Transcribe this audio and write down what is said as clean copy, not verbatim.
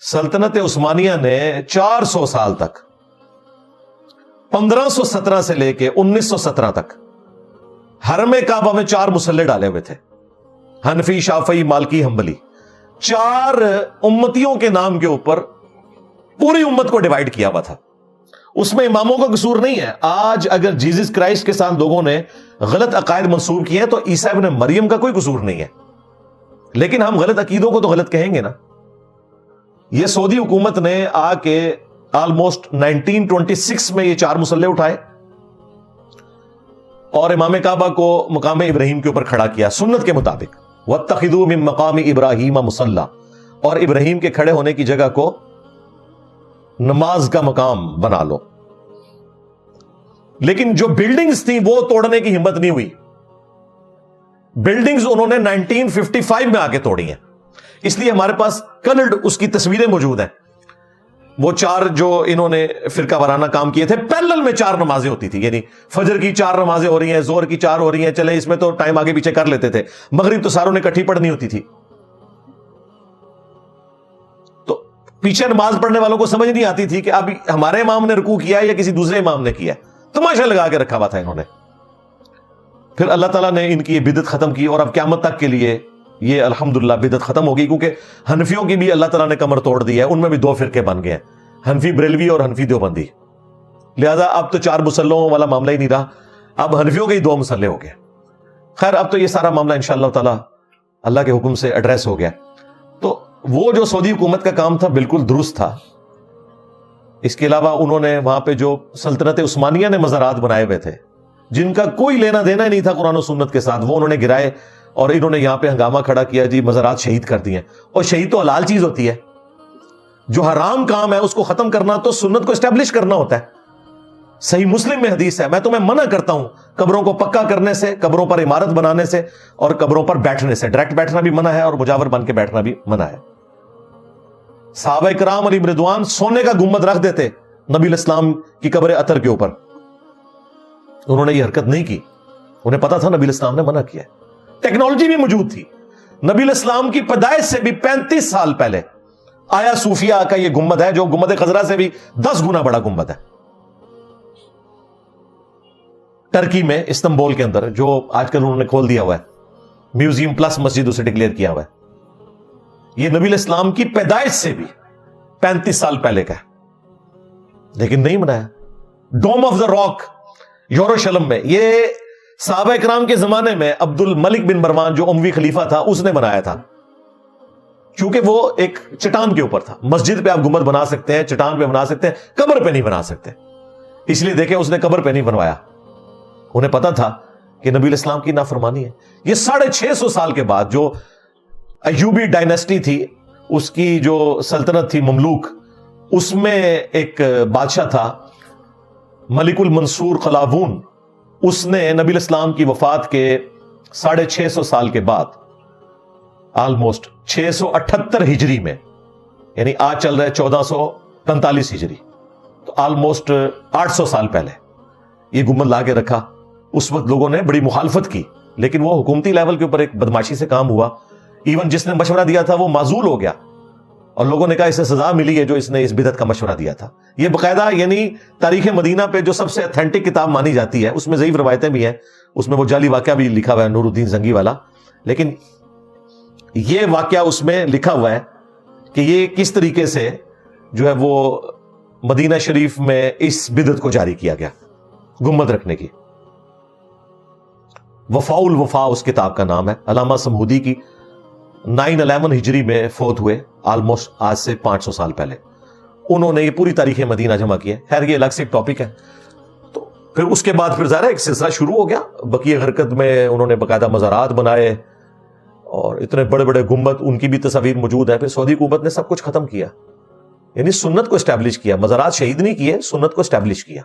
سلطنت عثمانیہ نے 400 سال تک 1517 سے لے کے 1917 تک حرم کعبہ میں 4 مسلح ڈالے ہوئے تھے، حنفی، شافعی، مالکی، حنبلی، 4 امتیوں کے نام کے اوپر پوری امت کو ڈیوائیڈ کیا ہوا تھا۔ اس میں اماموں کا قصور نہیں ہے۔ آج اگر جیزس کرائسٹ کے ساتھ لوگوں نے غلط عقائد منسوب کیے ہیں تو عیسیٰ ابن مریم کا کوئی قصور نہیں ہے، لیکن ہم غلط عقیدوں کو تو غلط کہیں گے نا۔ یہ سعودی حکومت نے آ کے آلموسٹ 1926 میں یہ 4 مسلح اٹھائے اور امام کعبہ کو مقام ابراہیم کے اوپر کھڑا کیا سنت کے مطابق، وَاتَّخِذُوا مِن مَقَامِ إِبْرَاهِيمَ مُصَلًّى، اور ابراہیم کے کھڑے ہونے کی جگہ کو نماز کا مقام بنا لو۔ لیکن جو بلڈنگز تھیں وہ توڑنے کی ہمت نہیں ہوئی۔ بلڈنگز انہوں نے 1955 میں آ کے توڑی ہیں، اس لیے ہمارے پاس کلرڈ اس کی تصویریں موجود ہیں۔ وہ 4 جو انہوں نے فرقہ وارانہ کام کیے تھے، پیرلل میں 4 نمازیں ہوتی تھی، یعنی فجر کی 4 نمازیں ہو رہی ہیں، ظہر کی 4 ہو رہی ہیں، چلے اس میں تو ٹائم آگے پیچھے کر لیتے تھے، مغرب تو ساروں نے کٹھی پڑھنی ہوتی تھی۔ تو پیچھے نماز پڑھنے والوں کو سمجھ نہیں آتی تھی کہ اب ہمارے امام نے رکوع کیا ہے یا کسی دوسرے امام نے کیا ہے، تماشا لگا کے رکھا ہوا تھا انہوں نے۔ پھر اللہ تعالیٰ نے ان کی یہ بدعت ختم کی اور اب قیامت تک کے لیے یہ الحمدللہ بدعت ختم ہو گئی، کیونکہ حنفیوں کی بھی اللہ تعالیٰ نے کمر توڑ دی ہے، ان میں بھی 2 فرقے بن گئے ہیں، حنفی بریلوی اور حنفی دیوبندی۔ لہذا اب تو 4 مسلحوں والا معاملہ ہی نہیں رہا، اب حنفیوں کے ہی 2 مسلح ہو گئے۔ خیر اب تو یہ سارا معاملہ انشاءاللہ تعالیٰ اللہ کے حکم سے ایڈریس ہو گیا۔ تو وہ جو سعودی حکومت کا کام تھا بالکل درست تھا۔ اس کے علاوہ انہوں نے وہاں پہ جو سلطنت عثمانیہ نے مزارات بنائے ہوئے تھے جن کا کوئی لینا دینا ہی نہیں تھا قرآن و سنت کے ساتھ، وہ انہوں نے گرائے اور انہوں نے یہاں پہ ہنگامہ کھڑا کیا، جی مزارات شہید کر دیے۔ اور شہید تو حلال چیز ہوتی ہے، جو حرام کام ہے اس کو ختم کرنا تو سنت کو اسٹیبلش کرنا ہوتا ہے۔ صحیح مسلم میں حدیث ہے، میں تمہیں منع کرتا ہوں قبروں کو پکا کرنے سے، قبروں پر عمارت بنانے سے اور قبروں پر بیٹھنے سے۔ ڈائریکٹ بیٹھنا بھی منع ہے اور مجاور بن کے بیٹھنا بھی منع ہے۔ صحابہ کرام علیہم رضوان سونے کا گنبد رکھ دیتے نبی الاسلام کی قبر اطہر کے اوپر، انہوں نے یہ حرکت نہیں کی، انہیں پتا تھا نبی الاسلام نے منع کیا ہے۔ ٹیکنالوجی بھی موجود تھی، نبی الاسلام کی پیدائش سے بھی 35 سال پہلے آیا صوفیہ کا یہ گنبد ہے جو گنبد خضرا سے بھی 10 گنا بڑا گنبد ہے، ٹرکی میں استنبول کے اندر، جو آج کل انہوں نے کھول دیا ہوا ہے، میوزیم پلس مسجد اسے ڈکلیئر کیا ہوا ہے۔ یہ نبی الاسلام کی پیدائش سے بھی 35 سال پہلے کا ہے، لیکن نہیں بنایا۔ ڈوم آف دا راک یروشلم میں، یہ صحابہ کرام کے زمانے میں عبد الملک بن مروان جو اموی خلیفہ تھا اس نے بنایا تھا، کیونکہ وہ ایک چٹان کے اوپر تھا۔ مسجد پہ آپ گنبد بنا سکتے ہیں، چٹان پہ بنا سکتے ہیں، قبر پہ نہیں بنا سکتے، اس لیے دیکھیں اس نے قبر پہ نہیں بنوایا، انہیں پتا تھا کہ نبی الاسلام کی نافرمانی ہے۔ یہ 650 سال کے بعد جو ایوبی ڈائنیسٹی تھی، اس کی جو سلطنت تھی مملوک، اس میں ایک بادشاہ تھا ملک المنصور قلاوون، اس نے نبی الاسلام کی وفات کے 650 سال کے بعد آلموسٹ 678 ہجری میں، یعنی آج چل رہا ہے 1445 ہجری، تو آلموسٹ 800 سال پہلے یہ گنبد لا کے رکھا۔ اس وقت لوگوں نے بڑی مخالفت کی، لیکن وہ حکومتی لیول کے اوپر ایک بدماشی سے کام ہوا، ایون جس نے مشورہ دیا تھا وہ معزول ہو گیا اور لوگوں نے کہا اسے سزا ملی ہے جو اس نے اس بدعت کا مشورہ دیا تھا۔ یہ باقاعدہ یعنی تاریخ مدینہ پہ جو سب سے اتھینٹک کتاب مانی جاتی ہے، اس میں ضعیف روایتیں بھی ہیں، اس میں وہ جعلی واقعہ بھی لکھا ہوا ہے نور الدین زنگی والا، لیکن یہ واقعہ اس میں لکھا ہوا ہے کہ یہ کس طریقے سے جو ہے وہ مدینہ شریف میں اس بدعت کو جاری کیا گیا، گنبد رکھنے کی۔ وفاء الوفا اس کتاب کا نام ہے، علامہ سمہودی کی 911 ہجری میں فوت ہوئے، آلموسٹ آج سے 500 سال پہلے انہوں نے یہ پوری تاریخ مدینہ جمع کی ہے۔ خیر یہ الگ سے ایک ٹاپک ہے۔ تو پھر اس کے بعد پھر ظاہر ایک سلسلہ شروع ہو گیا، بقیہ حرکت میں انہوں نے باقاعدہ مزارات بنائے اور اتنے بڑے بڑے گنبد، ان کی بھی تصاویر موجود ہے۔ پھر سعودی حکومت نے سب کچھ ختم کیا، یعنی سنت کو اسٹیبلش کیا، مزارات شہید نہیں کیے، سنت کو اسٹیبلش کیا۔